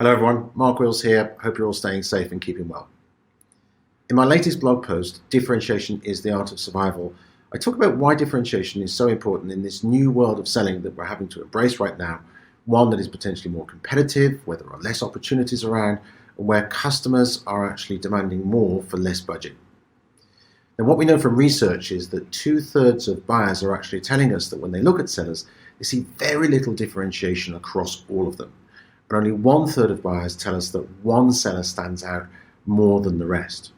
Hello everyone, Mark Wills here. Hope you're all staying safe and keeping well. In my latest blog post, Differentiation is the Art of Survival, I talk about why differentiation is so important in this new world of selling that we're having to embrace right now, one that is potentially more competitive, where there are less opportunities around, and where customers are actually demanding more for less budget. And what we know from research is that 2/3 of buyers are actually telling us that when they look at sellers, they see very little differentiation across all of them. And only 1/3 of buyers tell us that one seller stands out more than the rest.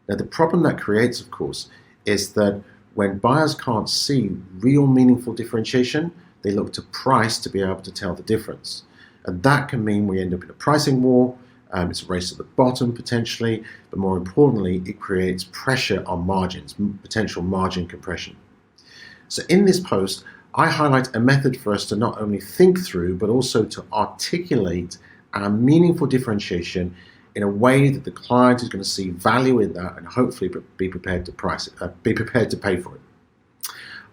Now, the problem that creates, of course, is that when buyers can't see real meaningful differentiation, they look to price to be able to tell the difference. And that can mean we end up in a pricing war. It's a race to the bottom potentially, but more importantly, it creates pressure on margins, potential margin compression. So in this post, I highlight a method for us to not only think through, but also to articulate our meaningful differentiation in a way that the client is going to see value in that and hopefully be prepared to be prepared to pay for it.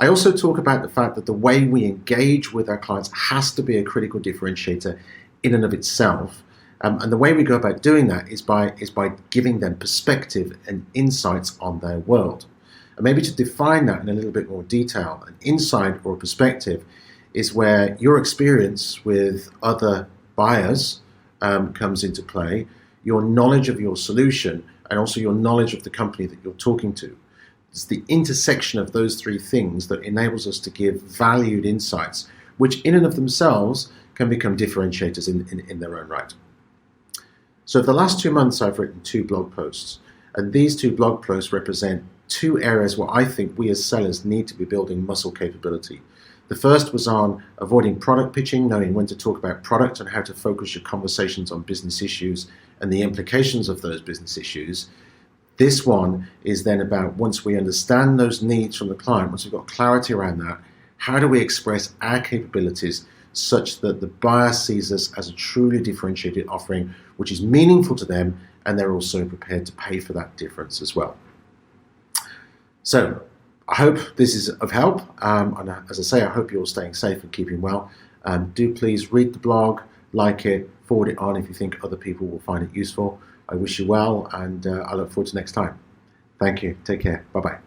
I also talk about the fact that the way we engage with our clients has to be a critical differentiator in and of itself. And the way we go about doing that is by giving them perspective and insights on their world. And maybe to define that in a little bit more detail, an insight or a perspective is where your experience with other buyers comes into play, your knowledge of your solution, and also your knowledge of the company that you're talking to. It's the intersection of those three things that enables us to give valued insights, which in and of themselves can become differentiators in their own right. So for the last 2 months, I've written 2 blog posts, and these 2 blog posts represent 2 areas where I think we as sellers need to be building muscle capability. The first was on avoiding product pitching, knowing when to talk about product and how to focus your conversations on business issues and the implications of those business issues. This one is then about, once we understand those needs from the client, once we've got clarity around that, how do we express our capabilities such that the buyer sees us as a truly differentiated offering, which is meaningful to them, and they're also prepared to pay for that difference as well. So I hope this is of help. And as I say, I hope you're all staying safe and keeping well. Do please read the blog, like it, forward it on if you think other people will find it useful. I wish you well, and I look forward to next time. Thank you. Take care. Bye-bye.